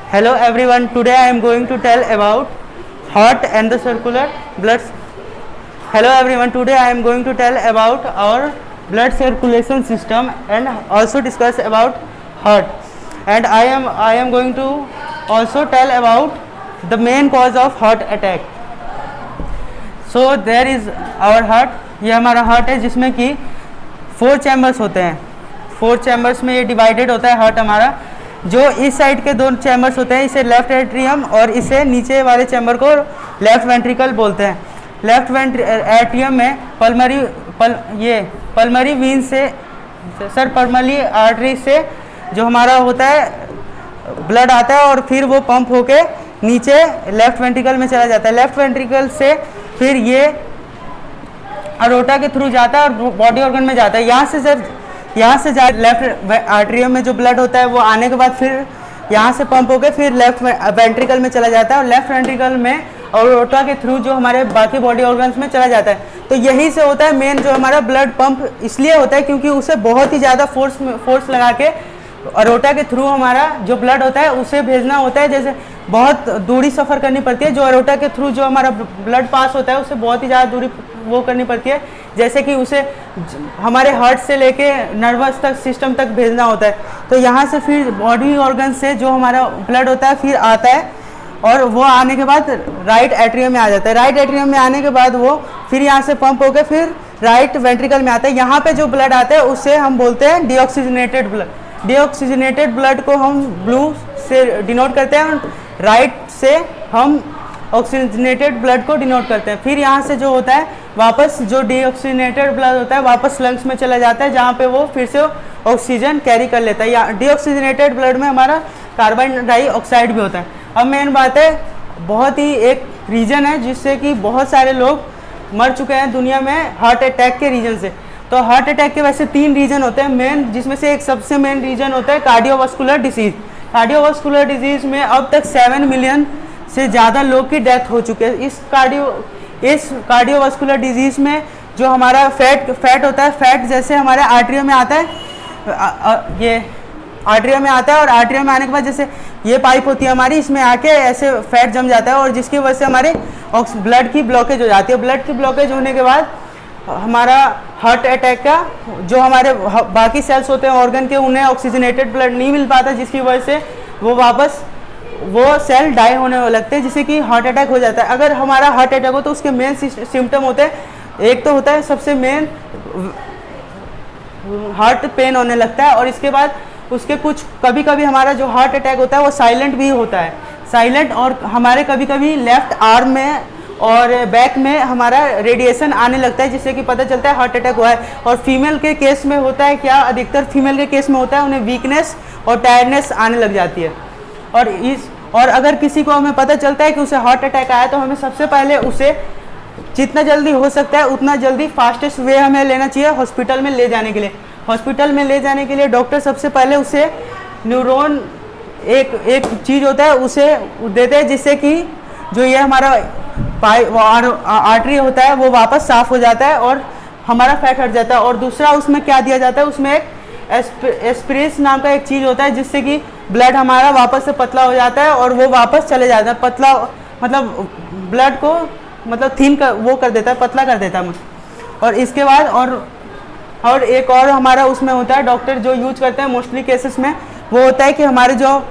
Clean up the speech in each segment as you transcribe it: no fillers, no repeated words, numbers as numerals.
Hello everyone, today I am going to tell about heart and the circular blood. Hello everyone, today I am going to tell about our blood circulation system and also discuss about heart. And I am going to also tell about the main cause of heart attack. So there is our heart. ये हमारा heart है जिसमें कि 4 chambers होते हैं. 4 chambers में ये divided होता है हार्ट हमारा. जो इस साइड के 2 चैम्बर्स होते हैं इसे लेफ्ट एट्रियम और इसे नीचे वाले चैम्बर को लेफ्ट वेंट्रिकल बोलते हैं. लेफ्ट एट्रियम में पल्मरी वीन से पल्मरी आर्टरी से जो हमारा होता है ब्लड आता है और फिर वो पंप होके नीचे लेफ्ट वेंट्रिकल में चला जाता है. लेफ्ट वेंट्रिकल से फिर ये अरोटा के थ्रू जाता है और बॉडी ऑर्गन में जाता है. यहाँ से लेफ्ट आर्टरियम में जो ब्लड होता है वो आने के बाद फिर यहाँ से पंप होकर फिर लेफ्ट वेंट्रिकल में चला जाता है और लेफ्ट वेंट्रिकल में अरोटा के थ्रू जो हमारे बाकी बॉडी ऑर्गन्स में चला जाता है. तो यही से होता है मेन जो हमारा ब्लड पंप इसलिए होता है क्योंकि उसे बहुत ही ज़्यादा फोर्स लगा के अरोटा के थ्रू हमारा जो ब्लड होता है उसे भेजना होता है. जैसे बहुत दूरी सफ़र करनी पड़ती है. जो अरोटा के थ्रू जो हमारा ब्लड पास होता है उसे बहुत ही ज़्यादा दूरी वो करनी पड़ती है. जैसे कि उसे हमारे हार्ट से लेके नर्वस तक सिस्टम तक भेजना होता है. तो यहाँ से फिर बॉडी ऑर्गन से जो हमारा ब्लड होता है फिर आता है और वो आने के बाद राइट एट्रियम में आ जाता है. राइट एट्रियम में आने के बाद वो फिर यहाँ से पंप होकर फिर राइट वेंट्रिकल में आता है. यहाँ पे जो ब्लड आता है उसे हम बोलते हैं डीऑक्सीजनेटेड ब्लड. डीऑक्सीजनेटेड ब्लड को हम ब्लू से डिनोट करते हैं. राइट से हम ऑक्सीजनेटेड ब्लड को डिनोट करते हैं. फिर यहाँ से जो होता है वापस जो डीऑक्सीजनेटेड ब्लड होता है वापस लंग्स में चला जाता है जहाँ पे वो फिर से ऑक्सीजन कैरी कर लेता है. या डीऑक्सीजनेटेड ब्लड में हमारा कार्बन डाइऑक्साइड भी होता है. अब मेन बात है बहुत ही एक रीज़न है जिससे कि बहुत सारे लोग मर चुके हैं दुनिया में हार्ट अटैक के रीज़न से. तो हार्ट अटैक के वैसे 3 रीज़न होते हैं मेन, जिसमें से एक सबसे मेन रीज़न होता है कार्डियोवास्कुलर डिजीज़. कार्डियोवास्कुलर डिजीज़ में अब तक 7 मिलियन से ज़्यादा लोग की डेथ हो चुके हैं. इस कार्डियोवास्कुलर डिजीज़ में जो हमारा फैट होता है, फैट जैसे हमारे आर्टरियों में आता है, ये आर्टरियों में आता है और आर्टरियों में आने के बाद जैसे ये पाइप होती है हमारी, इसमें आके ऐसे फैट जम जाता है और जिसकी वजह से हमारे ब्लड की ब्लॉकेज हो जाती है. ब्लड की ब्लॉकेज होने के बाद हमारा हार्ट अटैक का जो हमारे बाकी सेल्स होते हैं ऑर्गन के उन्हें ऑक्सीजनेटेड ब्लड नहीं मिल पाता, जिसकी वजह से वो वापस वो सेल डाई होने लगते हैं जिससे कि हार्ट अटैक हो जाता है. अगर हमारा हार्ट अटैक हो तो उसके मेन सिम्टम होते हैं. एक तो होता है सबसे मेन हार्ट पेन होने लगता है और इसके बाद उसके कुछ कभी कभी हमारा जो हार्ट अटैक होता है वो साइलेंट भी होता है. साइलेंट और हमारे कभी कभी लेफ्ट आर्म में और बैक में हमारा रेडिएशन आने लगता है जिससे कि पता चलता है हार्ट अटैक हुआ है. और फीमेल के केस में होता है क्या, अधिकतर फीमेल के केस में होता है उन्हें वीकनेस और टायर्डनेस आने लग जाती है. और अगर किसी को हमें पता चलता है कि उसे हार्ट अटैक आया तो हमें सबसे पहले उसे जितना जल्दी हो सकता है उतना जल्दी फास्टेस्ट वे हमें लेना चाहिए हॉस्पिटल में ले जाने के लिए. हॉस्पिटल में ले जाने के लिए डॉक्टर सबसे पहले उसे न्यूरॉन एक चीज़ होता है उसे देते हैं जिससे कि जो ये हमारा आर्टरी होता है वो वापस साफ़ हो जाता है और हमारा फैट हट जाता है. और दूसरा उसमें क्या दिया जाता है, उसमें एक एस्पिरिन नाम का एक चीज़ होता है जिससे कि ब्लड हमारा वापस से पतला हो जाता है और वो वापस चले जाता है. पतला मतलब ब्लड को मतलब थिन कर देता है, पतला कर देता है. और इसके बाद और एक और हमारा उसमें होता है डॉक्टर जो यूज करते हैं मोस्टली केसेस में, वो होता है कि हमारे जो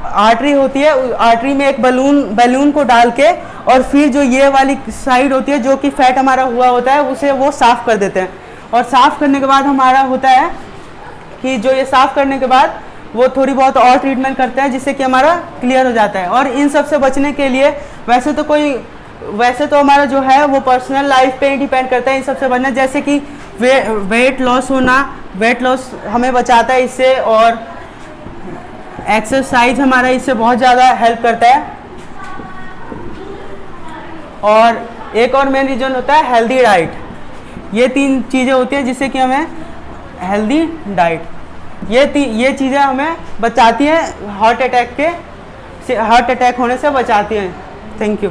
आर्टरी होती है आर्टरी में एक बैलून को डाल के और फिर जो ये वाली साइड होती है जो कि फैट हमारा हुआ होता है उसे वो साफ़ कर देते हैं. और साफ़ करने के बाद हमारा होता है कि जो ये साफ़ करने के बाद वो थोड़ी बहुत और ट्रीटमेंट करते हैं जिससे कि हमारा क्लियर हो जाता है. और इन सब से बचने के लिए वैसे तो हमारा जो है वो पर्सनल लाइफ पे ही डिपेंड करता है इन सबसे बचना. जैसे कि वेट लॉस होना, वेट लॉस हमें बचाता है इससे. और एक्सरसाइज हमारा इससे बहुत ज़्यादा हेल्प करता है. और एक और मेन रीज़न होता है हेल्दी डाइट. ये 3 चीज़ें होती हैं जिससे कि हमें हेल्दी डाइट ये चीज़ें हमें बचाती हैं हार्ट अटैक होने से बचाती हैं. Thank you.